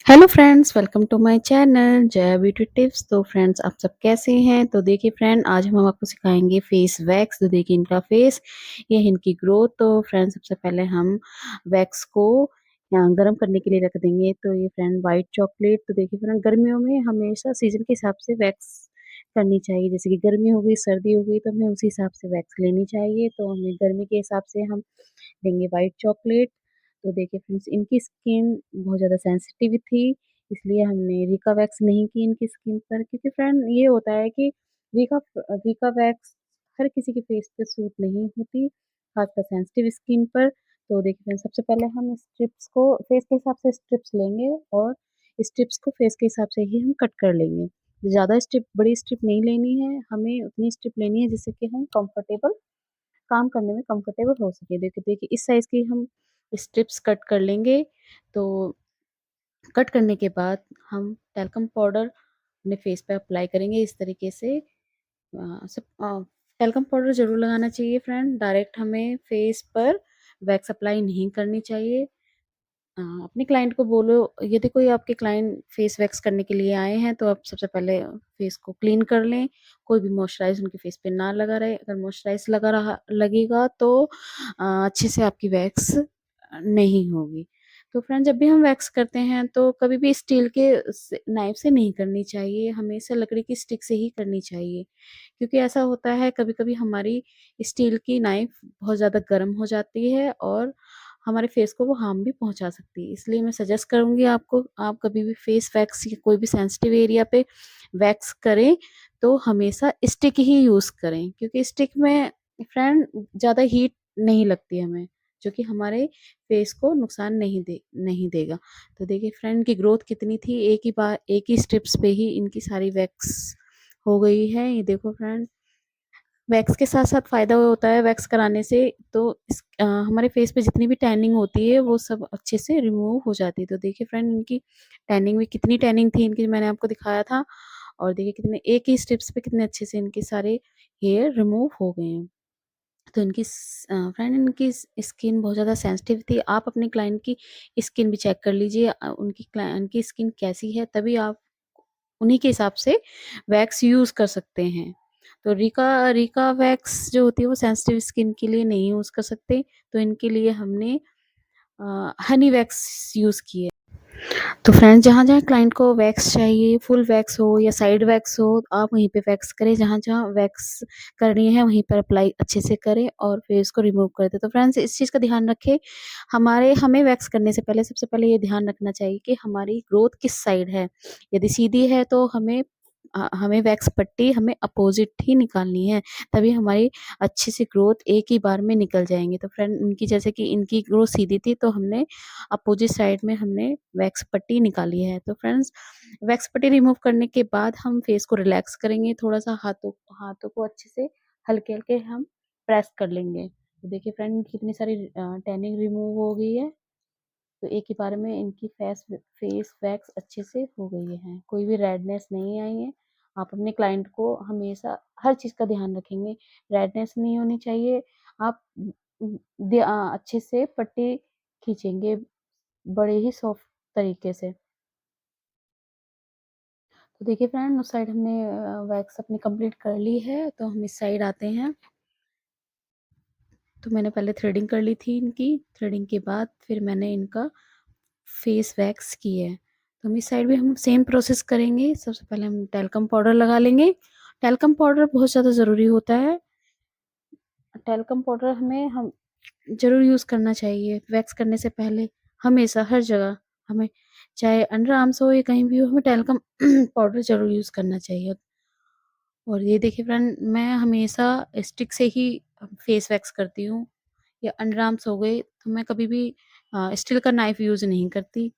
Hello friends, welcome to my channel Jaya beauty tips. तो friends, आप सब कैसे हैं? तो देखिए फ्रेंड, आज हम आपको सिखाएंगे फेस वैक्स। तो देखिए इनका फेस, ये है इनकी ग्रोथ। तो फ्रेंड्स, सबसे पहले हम वैक्स को यहाँ गर्म करने के लिए रख देंगे। तो ये फ्रेंड वाइट चॉकलेट। तो देखिए फ्रेंड, गर्मियों में हमेशा सीजन के हिसाब से वैक्स करनी चाहिए। जैसे कि गर्मी हो गई, सर्दी हो गई, तो हमें उसी हिसाब से वैक्स लेनी चाहिए। तो हमें गर्मी के हिसाब से हम लेंगे वाइट चॉकलेट। तो देखिए फ्रेंड्स, इनकी स्किन बहुत ज़्यादा सेंसिटिव थी, इसलिए हमने रिका वैक्स नहीं की इनकी स्किन पर। क्योंकि फ्रेंड ये होता है कि रिका रिका वैक्स हर किसी के फेस पे सूट नहीं होती, खासकर सेंसिटिव स्किन पर। तो देखिए फ्रेंड, सबसे पहले हम स्ट्रिप्स को फेस के हिसाब से स्ट्रिप्स लेंगे, और स्ट्रिप्स को फेस के हिसाब से ही हम कट कर लेंगे। ज़्यादा स्ट्रिप, बड़ी स्ट्रिप नहीं लेनी है, हमें उतनी स्ट्रिप लेनी है जिससे कि हम कंफर्टेबल काम करने में कंफर्टेबल हो सके। देखिए देखिए, इस साइज़ की हम स्ट्रिप्स कट कर लेंगे। तो कट करने के बाद हम टैल्कम पाउडर अपने फेस पे अप्लाई करेंगे इस तरीके से। टैल्कम पाउडर ज़रूर लगाना चाहिए फ्रेंड, डायरेक्ट हमें फेस पर वैक्स अप्लाई नहीं करनी चाहिए। अपने क्लाइंट को बोलो, यदि कोई आपके क्लाइंट फेस वैक्स करने के लिए आए हैं, तो आप सबसे पहले फेस को क्लीन कर लें। कोई भी मॉइस्चराइज़ उनके फेस पे ना लगा रहे। अगर मॉइस्चराइज़ लगेगा तो अच्छे से आपकी वैक्स नहीं होगी। तो फ्रेंड, जब भी हम वैक्स करते हैं तो कभी भी स्टील के नाइफ से नहीं करनी चाहिए, हमेशा लकड़ी की स्टिक से ही करनी चाहिए। क्योंकि ऐसा होता है, कभी कभी हमारी स्टील की नाइफ बहुत ज़्यादा गर्म हो जाती है और हमारे फेस को वो हार्म भी पहुंचा सकती है। इसलिए मैं सजेस्ट करूंगी आपको, आप कभी भी फेस वैक्स या कोई भी सेंसिटिव एरिया पे वैक्स करें तो हमेशा स्टिक ही यूज़ करें। क्योंकि स्टिक में फ्रेंड ज़्यादा हीट नहीं लगती हमें, जो कि हमारे फेस को नुकसान नहीं देगा। तो देखिए फ्रेंड की ग्रोथ कितनी थी, एक ही बार एक ही स्ट्रिप्स पे ही इनकी सारी वैक्स हो गई है। ये देखो फ्रेंड, वैक्स के साथ-साथ फ़ायदा होता है वैक्स कराने से। तो हमारे फेस पे जितनी भी टैनिंग होती है वो सब अच्छे से रिमूव हो जाती है। तो देखिए फ्रेंड, इनकी टैनिंग भी, कितनी टैनिंग थी इनकी, मैंने आपको दिखाया था। और देखिए कितने एक ही स्टेप्स पे कितने अच्छे से इनके सारे हेयर रिमूव हो गए हैं। तो फ्रेंड, इनकी स्किन बहुत ज़्यादा सेंसिटिव थी। आप अपने क्लाइंट की स्किन भी चेक कर लीजिए, उनकी क्लाइंट की स्किन कैसी है, तभी आप उन्हीं के हिसाब से वैक्स यूज़ कर सकते हैं। तो रिका रिका वैक्स जो होती है वो सेंसिटिव स्किन के लिए नहीं यूज़ कर सकते। तो इनके लिए हमने हनी वैक्स यूज़ की है। तो फ्रेंड्स, जहाँ-जहाँ क्लाइंट को वैक्स चाहिए, फुल वैक्स हो या साइड वैक्स हो, आप वहीं पे वैक्स करें। जहाँ-जहाँ वैक्स करनी है वहीं पर अप्लाई अच्छे से करें और फिर इसको रिमूव कर दें। तो फ्रेंड्स, इस चीज़ का ध्यान रखें, हमें वैक्स करने से पहले सबसे पहले ये ध्यान रखना चाहिए कि हमारी ग्रोथ किस साइड है। यदि सीधी है तो हमें वैक्स पट्टी हमें अपोज़िट ही निकालनी है, तभी हमारी अच्छी सी ग्रोथ एक ही बार में निकल जाएँगी। तो फ्रेंड, इनकी जैसे कि इनकी ग्रोथ सीधी थी, तो हमने अपोजिट साइड में हमने वैक्स पट्टी निकाली है। तो फ्रेंड्स, वैक्स पट्टी रिमूव करने के बाद हम फेस को रिलैक्स करेंगे, थोड़ा-सा हाथों हाथों को अच्छे से हल्के-हल्के हम प्रेस कर लेंगे। तो देखिए फ्रेंड, कितनी सारी टैनिंग रिमूव हो गई है। तो एक ही बार में इनकी फेस वैक्स अच्छे से हो गई है, कोई भी रेडनेस नहीं आई है। आप अपने क्लाइंट को हमेशा हर चीज़ का ध्यान रखेंगे, रेडनेस नहीं होनी चाहिए। आप अच्छे से पट्टी खींचेंगे बड़े ही सॉफ्ट तरीके से। तो देखिए फ्रेंड, उस साइड हमने वैक्स अपनी कंप्लीट कर ली है, तो हम इस साइड आते हैं। तो मैंने पहले थ्रेडिंग कर ली थी इनकी, थ्रेडिंग के बाद फिर मैंने इनका फेस वैक्स की है। तो हम इस साइड भी हम सेम प्रोसेस करेंगे। सबसे पहले हम टैल्कम पाउडर लगा लेंगे। टैल्कम पाउडर बहुत ज़्यादा ज़रूरी होता है। टैल्कम पाउडर हमें हम ज़रूर यूज़ करना चाहिए वैक्स करने से पहले, हमेशा हर जगह। हमें चाहे अंडर आर्म्स हो या कहीं भी हो, हमें टैल्कम पाउडर ज़रूर यूज़ करना चाहिए। और ये देखिए फ्रेंड, मैं हमेशा स्टिक से ही फेस वैक्स करती हूँ। या अंडर आर्म्स हो गए तो मैं कभी भी स्टील का नाइफ यूज़ नहीं करती।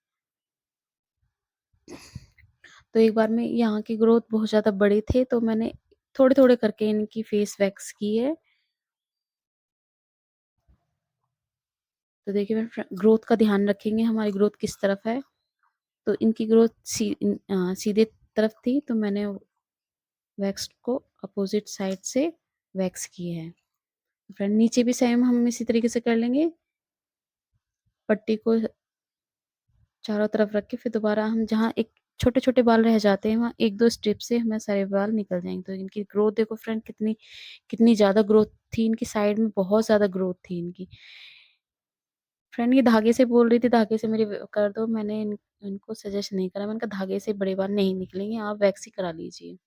तो एक बार में यहाँ की ग्रोथ बहुत ज़्यादा बड़े थे, तो मैंने थोड़े-थोड़े करके इनकी फेस वैक्स की है। तो देखिए ग्रोथ का ध्यान रखेंगे, हमारी ग्रोथ किस तरफ है। तो इनकी ग्रोथ सीधे तरफ थी, तो मैंने वैक्स को अपोजिट साइड से वैक्स की है। फ्रेंड, नीचे भी सेम हम इसी तरीके से कर लेंगे। पट्टी को चारों तरफ रख के फिर दोबारा हम जहाँ एक छोटे-छोटे बाल रह जाते हैं, वहाँ 1-2 स्ट्रिप से हमें सारे बाल निकल जाएँगे। तो इनकी ग्रोथ देखो फ्रेंड कितनी कितनी ज़्यादा ग्रोथ थी इनकी, साइड में बहुत ज़्यादा ग्रोथ थी इनकी। फ्रेंड ये धागे से बोल रही थी, धागे से मेरी कर दो, मैंने इनको सजेस्ट नहीं करा। मैंने कहा धागे से बड़े बाल नहीं निकलेंगे, आप वैक्स ही करा लीजिए।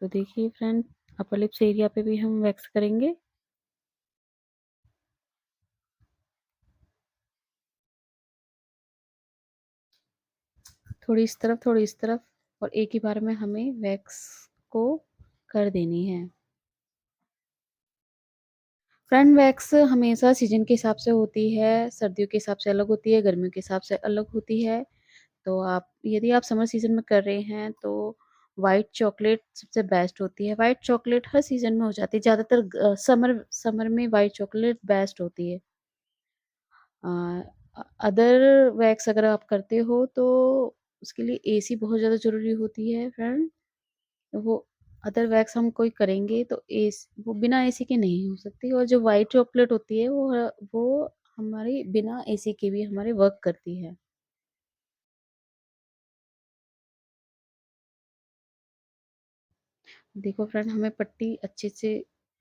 तो देखिए फ्रेंड, अपर लिप्स एरिया पे भी हम वैक्स करेंगे। थोड़ी इस तरफ, थोड़ी इस तरफ, और एक ही बार में हमें वैक्स को कर देनी है। फ्रंट वैक्स हमेशा सीज़न के हिसाब से होती है, सर्दियों के हिसाब से अलग होती है, गर्मियों के हिसाब से अलग होती है। तो आप यदि आप समर सीज़न में कर रहे हैं तो व्हाइट चॉकलेट सबसे बेस्ट होती है। व्हाइट चॉकलेट हर सीज़न में हो जाती है, ज़्यादातर समर समर में व्हाइट चॉकलेट बेस्ट होती है। अ, अदर वैक्स अगर आप करते हो तो उसके लिए एसी बहुत ज़्यादा ज़रूरी होती है फ्रेंड। वो अदर वैक्स हम कोई करेंगे तो एस वो बिना एसी के नहीं हो सकती, और जो व्हाइट चॉकलेट होती है वो हमारी बिना एसी के भी हमारे वर्क करती है। देखो फ्रेंड, हमें पट्टी अच्छे से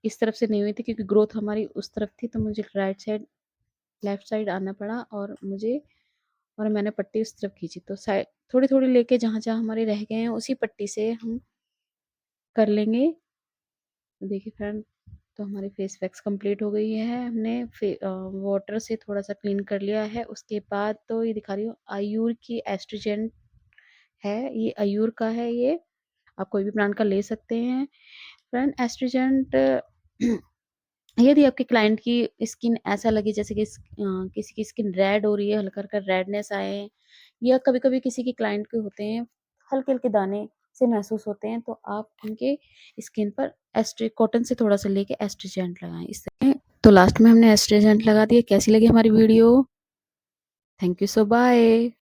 इस तरफ से नहीं हुई थी क्योंकि ग्रोथ हमारी उस तरफ थी, तो मुझे राइट साइड लेफ्ट साइड आना पड़ा, और मैंने पट्टी उस तरफ खींची। तो साइड थोड़ी-थोड़ी लेके जहाँ-जहाँ हमारे रह गए हैं उसी पट्टी से हम कर लेंगे। तो देखिए फ्रेंड, तो हमारी फेस वैक्स कंप्लीट हो गई है। हमने वाटर से थोड़ा-सा क्लीन कर लिया है। उसके बाद तो ये दिखा रही हूँ आयूर की एस्ट्रीजेंट है, ये आयूर का है ये। आप कोई भी ब्रांड का ले सकते हैं। फ्रेंड एस्ट्रीजेंट यदि आपके क्लाइंट की स्किन ऐसा लगे जैसे कि किसी की स्किन रेड हो रही है, हल्का-हल्का रेडनेस आए, या कभी-कभी किसी के क्लाइंट के होते हैं, हल्के-हल्के दाने से महसूस होते हैं, तो आप उनके स्किन पर एस्ट्री कॉटन से थोड़ा-सा लेके एस्ट्रीजेंट लगाएँ। इससे तो लास्ट में हमने एस्ट्रीजेंट लगा दिया। कैसी लगी हमारी video? Thank you so bye.